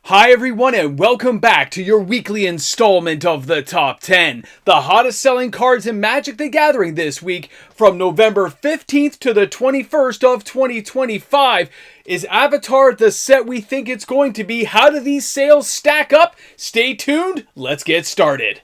Hi everyone and welcome back to your weekly installment of the Top 10. The hottest selling cards in Magic the Gathering this week from November 15th to the 21st of 2025. Is Avatar the set we think it's going to be? How do these sales stack up? Stay tuned, let's get started.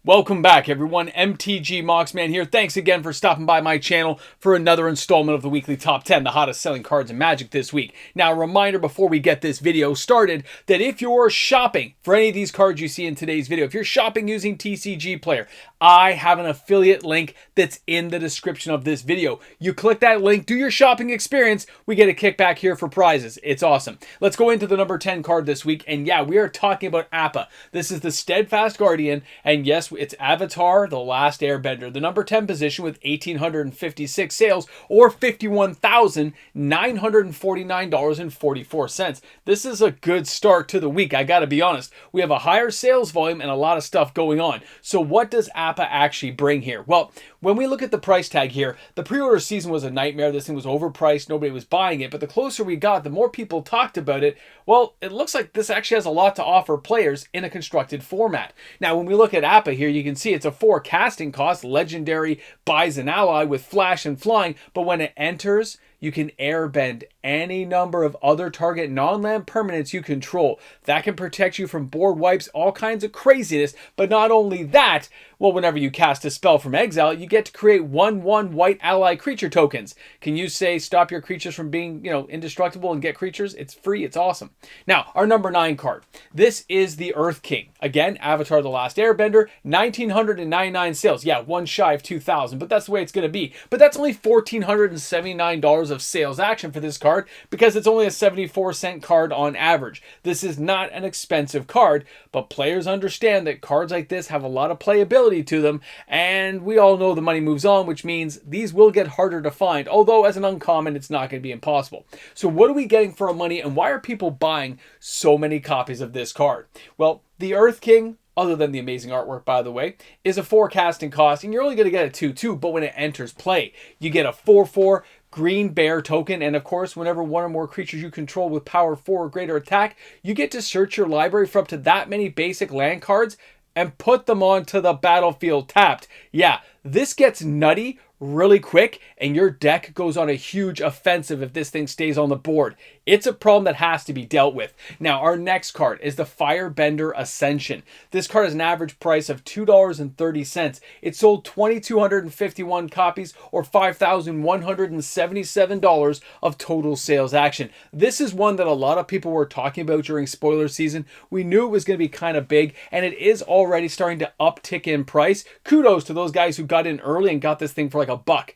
Welcome back everyone, MTG Moxman here. Thanks again for stopping by my channel for another installment of the weekly top 10, the hottest selling cards in Magic this week. Now a reminder before we get this video started that if you're shopping for any of these cards you see in today's video, if you're shopping using TCG Player, I have an affiliate link that's in the description of this video. You click that link, do your shopping experience, we get a kickback here for prizes. It's awesome. Let's go into the number 10 card this week, and yeah, we are talking about Appa. This is the Steadfast Guardian, and yes, it's Avatar the Last Airbender, the number 10 position with 1,856 sales or $51,949.44. This is a good start to the week, I gotta be honest. We have a higher sales volume and a lot of stuff going on. So what does Appa actually bring here? Well, when we look at the price tag here, the pre-order season was a nightmare. This thing was overpriced, nobody was buying it, but the closer we got, the more people talked about it. Well, it looks like this actually has a lot to offer players in a constructed format. Now, when we look at Appa here, you can see it's a 4 casting cost, legendary, buys an ally with flash and flying, but when it enters, you can airbend any number of other target non-land permanents you control. That can protect you from board wipes, all kinds of craziness, but not only that, well, whenever you cast a spell from exile, you get to create 1/1 white ally creature tokens. Can you say stop your creatures from being, indestructible and get creatures? It's free, it's awesome. Now, our number 9 card. This is the Earth King. Again, Avatar the Last Airbender, 1,999 sales. Yeah, one shy of 2,000, but that's the way it's going to be. But that's only $1,479 of sales action for this card because it's only a 74-cent card on average. This is not an expensive card, but players understand that cards like this have a lot of playability to them, and we all know the money moves on, which means these will get harder to find, although as an uncommon it's not going to be impossible. So what are we getting for our money, and why are people buying so many copies of this card? Well, the Earth King, other than the amazing artwork, by the way, is a 4 casting cost, and you're only going to get a 2/2, but when it enters play, you get a 4/4 green bear token, and of course, whenever one or more creatures you control with power 4 or greater attack, you get to search your library for up to that many basic land cards and put them onto the battlefield tapped. Yeah, this gets nutty really quick, and your deck goes on a huge offensive if this thing stays on the board. It's a problem that has to be dealt with. Now, our next card is the Firebender Ascension. This card has an average price of $2.30. It sold 2,251 copies or $5,177 of total sales action. This is one that a lot of people were talking about during spoiler season. We knew it was going to be kind of big, and it is already starting to uptick in price. Kudos to those guys who got in early and got this thing for like $1.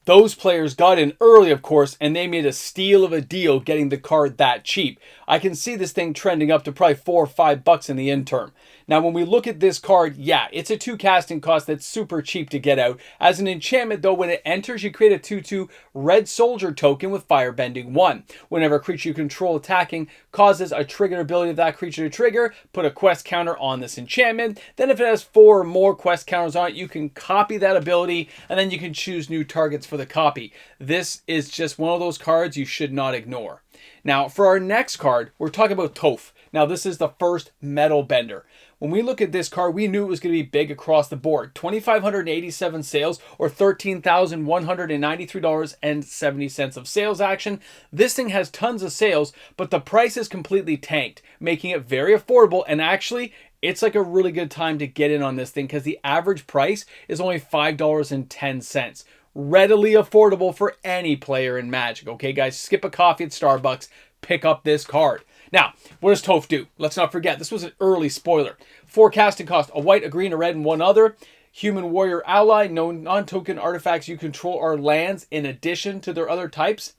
Those players got in early, of course, and they made a steal of a deal getting the card that cheap. I can see this thing trending up to probably $4 or $5 in the interim. Now, when we look at this card, yeah, it's a 2 casting cost that's super cheap to get out. As an enchantment, though, when it enters, you create a 2/2 red soldier token with Firebending 1. Whenever a creature you control attacking causes a trigger ability of that creature to trigger, put a quest counter on this enchantment. Then if it has 4 or more quest counters on it, you can copy that ability, and then you can choose new targets for the copy. This is just one of those cards you should not ignore. Now, for our next card, we're talking about Toph. Now, this is the first metal bender. When we look at this card, we knew it was going to be big across the board. 2,587 sales or $13,193.70 of sales action. This thing has tons of sales, but the price is completely tanked, making it very affordable. And actually, it's like a really good time to get in on this thing because the average price is only $5.10. Readily affordable for any player in Magic. Okay, guys, skip a coffee at Starbucks, pick up this card. Now, what does Toph do? Let's not forget, this was an early spoiler. 4 casting cost, a white, a green, a red, and one other. Human warrior ally, no non-token artifacts you control are lands in addition to their other types.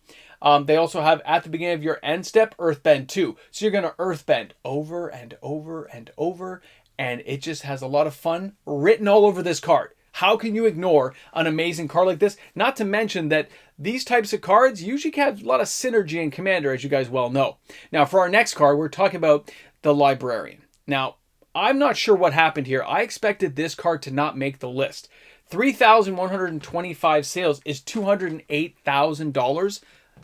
They also have, at the beginning of your end step, Earthbend 2. So you're going to Earthbend over and over and over, and it just has a lot of fun written all over this card. How can you ignore an amazing card like this? Not to mention that these types of cards usually have a lot of synergy in Commander, as you guys well know. Now, for our next card, we're talking about the Librarian. Now, I'm not sure what happened here. I expected this card to not make the list. 3,125 sales is $208,000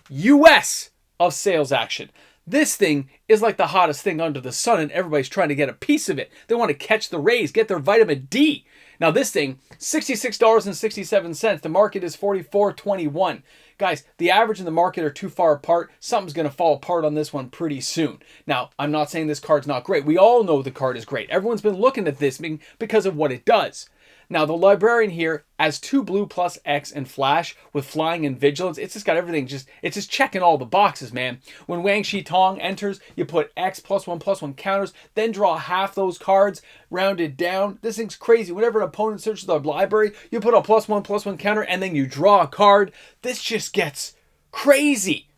US of sales action. This thing is like the hottest thing under the sun, and everybody's trying to get a piece of it. They want to catch the rays, get their vitamin D. Now this thing, $66.67. The market is $44.21. Guys, the average and the market are too far apart. Something's going to fall apart on this one pretty soon. Now, I'm not saying this card's not great. We all know the card is great. Everyone's been looking at this because of what it does. Now, the Librarian here has 2 blue plus X and Flash with flying and vigilance. It's just got everything. It's just checking all the boxes, man. When Wang Shi Tong enters, you put X +1/+1 counters, then draw half those cards, rounded down. This thing's crazy. Whenever an opponent searches the library, you put a +1/+1 counter, and then you draw a card. This just gets crazy.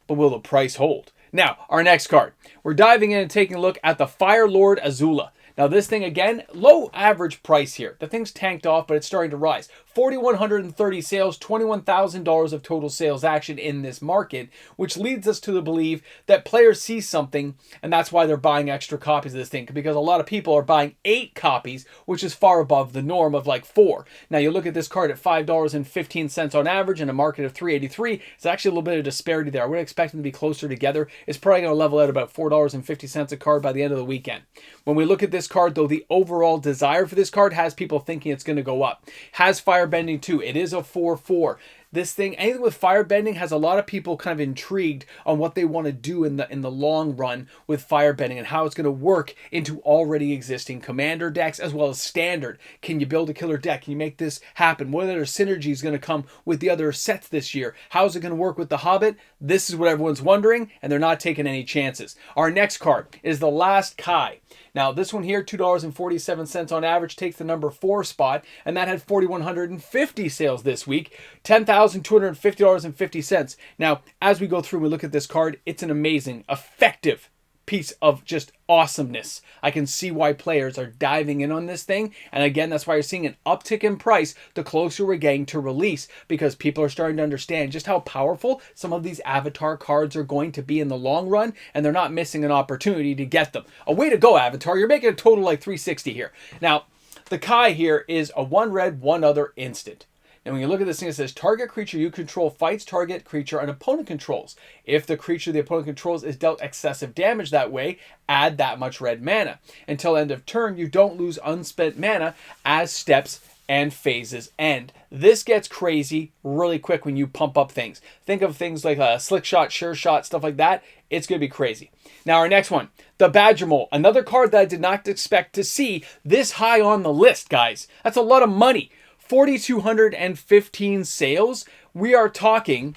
But will the price hold? Now, our next card. We're diving in and taking a look at the Fire Lord Azula. Now this thing, again, low average price here. The thing's tanked off, but it's starting to rise. 4,130 sales, $21,000 of total sales action in this market, which leads us to believe that players see something, and that's why they're buying extra copies of this thing, because a lot of people are buying 8 copies, which is far above the norm of like 4. Now you look at this card at $5.15 on average in a market of $3.83. It's actually a little bit of disparity there. I would expect them to be closer together. It's probably going to level out about $4.50 a card by the end of the weekend. When we look at this card, though, the overall desire for this card has people thinking it's going to go up. Has Firebending too. It is a 4/4. This thing, anything with firebending, has a lot of people kind of intrigued on what they want to do in the long run with firebending and how it's going to work into already existing commander decks as well as standard. Can you build a killer deck? Can you make this happen? What other synergy is going to come with the other sets this year? How is it going to work with the Hobbit? This is what everyone's wondering, and they're not taking any chances. Our next card is the Last Kai. Now, this one here, $2.47 on average, takes the number 4 spot, and that had 4,150 sales this week, $10,250.50. Now, as we go through and we look at this card, it's an amazing, effective piece of just awesomeness. I can see why players are diving in on this thing, and again, that's why you're seeing an uptick in price the closer we're getting to release, because people are starting to understand just how powerful some of these Avatar cards are going to be in the long run, and they're not missing an opportunity to get them. A way to go, Avatar. You're making a total like 360 here. Now, the Kai here is a 1 red, 1 other instant. And when you look at this thing, it says target creature you control fights target creature an opponent controls. If the creature the opponent controls is dealt excessive damage that way, add that much red mana. Until end of turn, you don't lose unspent mana as steps and phases end. This gets crazy really quick when you pump up things. Think of things like a slick shot, sure shot, stuff like that. It's going to be crazy. Now our next one, the Badger Mole. Another card that I did not expect to see this high on the list, guys. That's a lot of money. 4,215 sales. We are talking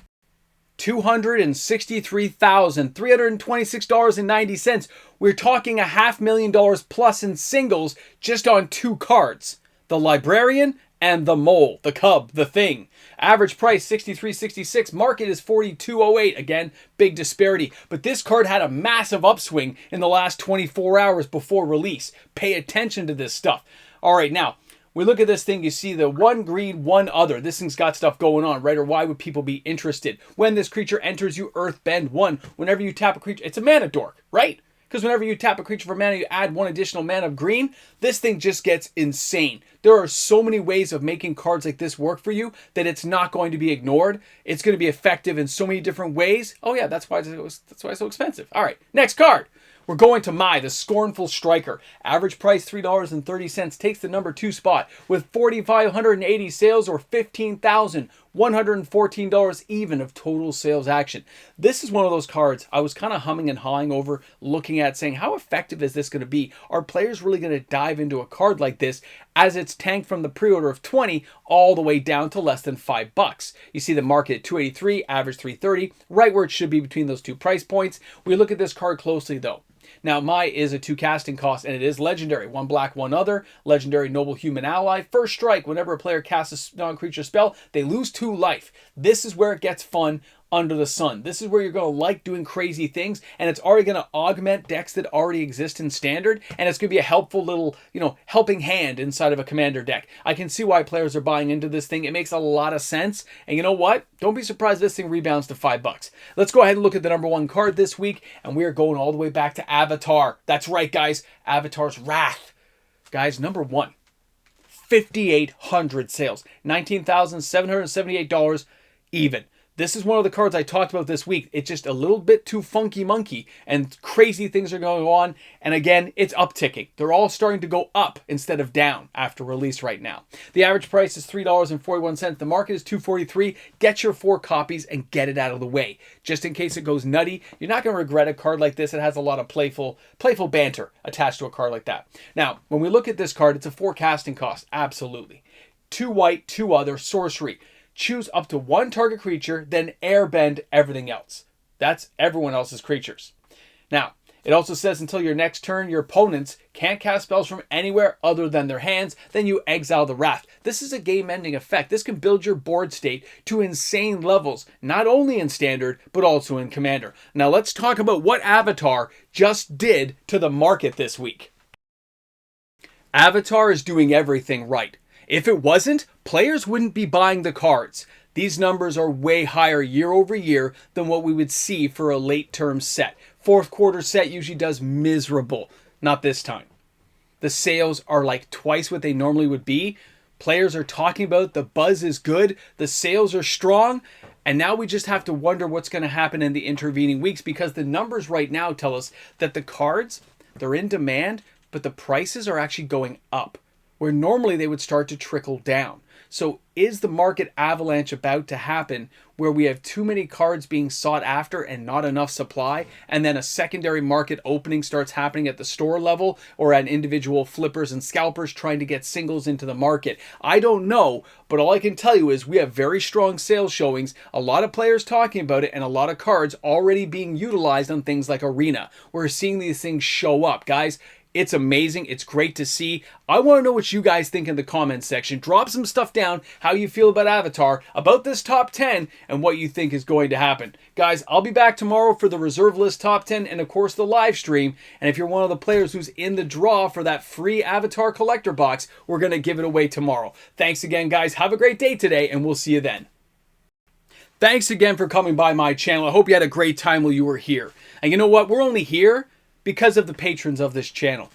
$263,326.90. We're talking $500,000 plus in singles just on 2 cards. The Librarian and the Mole, the Cub, the Thing. Average price $63.66. Market is $42.08. Again, big disparity. But this card had a massive upswing in the last 24 hours before release. Pay attention to this stuff. All right, now, we look at this thing, you see the 1 green, 1 other. This thing's got stuff going on, right? Or why would people be interested? When this creature enters, you earthbend 1. Whenever you tap a creature, it's a mana dork, right? Because whenever you tap a creature for mana, you add 1 additional mana of green. This thing just gets insane. There are so many ways of making cards like this work for you that it's not going to be ignored. It's going to be effective in so many different ways. Oh yeah, that's why it's so expensive. All right, next card. We're going to Mai, the Scornful Striker. Average price $3.30, takes the number 2 spot with 4,580 sales or $15,114 even of total sales action. This is one of those cards I was kind of humming and hawing over, looking at, saying, how effective is this going to be? Are players really going to dive into a card like this as it's tanked from the pre-order of 20 all the way down to less than $5? You see the market at 283, average 330, right where it should be between those 2 price points. We look at this card closely though. Now, Mai is a 2 casting cost, and it is legendary. 1 black, 1 other. Legendary Noble Human Ally. First strike, whenever a player casts a non-creature spell, they lose 2 life. This is where it gets fun under the sun. This is where you're going to like doing crazy things, and it's already going to augment decks that already exist in standard, and it's going to be a helpful little, helping hand inside of a commander deck. I can see why players are buying into this thing. It makes a lot of sense, and you know what? Don't be surprised if this thing rebounds to $5. Let's go ahead and look at the number 1 card this week, and we are going all the way back to Avatar. That's right, guys. Avatar's Wrath. Guys, number 1. 5,800 sales. $19,778 even. This is one of the cards I talked about this week. It's just a little bit too funky monkey and crazy things are going on. And again, it's upticking. They're all starting to go up instead of down after release right now. The average price is $3.41. The market is $2.43. Get your 4 copies and get it out of the way. Just in case it goes nutty, you're not going to regret a card like this. It has a lot of playful banter attached to a card like that. Now, when we look at this card, it's a 4 casting cost. Absolutely. 2 white, 2 other, sorcery. Choose up to 1 target creature, then airbend everything else. That's everyone else's creatures. Now, it also says until your next turn, your opponents can't cast spells from anywhere other than their hands, then you exile the raft. This is a game-ending effect. This can build your board state to insane levels, not only in Standard, but also in Commander. Now let's talk about what Avatar just did to the market this week. Avatar is doing everything right. If it wasn't, players wouldn't be buying the cards. These numbers are way higher year over year than what we would see for a late term set. Fourth quarter set usually does miserable. Not this time. The sales are like twice what they normally would be. Players are talking about the buzz is good. The sales are strong. And now we just have to wonder what's going to happen in the intervening weeks, because the numbers right now tell us that the cards, they're in demand, but the prices are actually going up, where normally they would start to trickle down. So is the market avalanche about to happen, where we have too many cards being sought after and not enough supply, and then a secondary market opening starts happening at the store level or at individual flippers and scalpers trying to get singles into the market? I don't know, but all I can tell you is we have very strong sales showings, a lot of players talking about it, and a lot of cards already being utilized on things like Arena. We're seeing these things show up. Guys, it's amazing. It's great to see. I want to know what you guys think in the comments section. Drop some stuff down, how you feel about Avatar, about this top 10, and what you think is going to happen. Guys, I'll be back tomorrow for the reserve list top 10 and, of course, the live stream. And if you're one of the players who's in the draw for that free Avatar collector box, we're going to give it away tomorrow. Thanks again, guys. Have a great day today, and we'll see you then. Thanks again for coming by my channel. I hope you had a great time while you were here. And you know what? We're only here because of the patrons of this channel,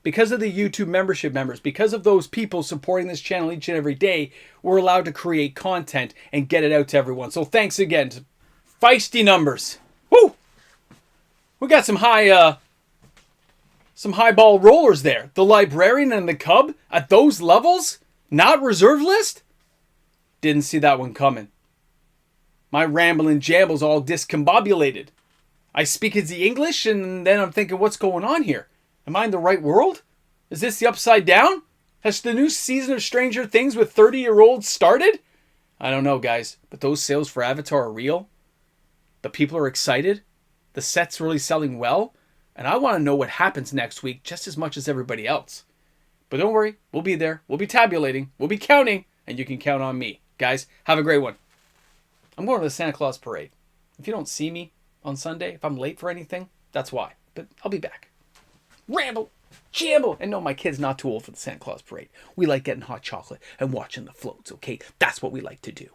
because of the YouTube membership members, because of those people supporting this channel each and every day, we're allowed to create content and get it out to everyone. So thanks again. Feisty numbers. Woo! We got some high ball rollers there. The Librarian and the Cub at those levels? Not reserve list? Didn't see that one coming. My rambling jamble's all discombobulated. I speak the English, and then I'm thinking, what's going on here? Am I in the right world? Is this the upside down? Has the new season of Stranger Things with 30-year-olds started? I don't know, guys, but those sales for Avatar are real. The people are excited. The set's really selling well. And I want to know what happens next week just as much as everybody else. But don't worry, we'll be there. We'll be tabulating. We'll be counting. And you can count on me. Guys, have a great one. I'm going to the Santa Claus parade. If you don't see me on Sunday, if I'm late for anything, that's why. But I'll be back. Ramble, jamble. And no, my kid's not too old for the Santa Claus parade. We like getting hot chocolate and watching the floats, okay? That's what we like to do.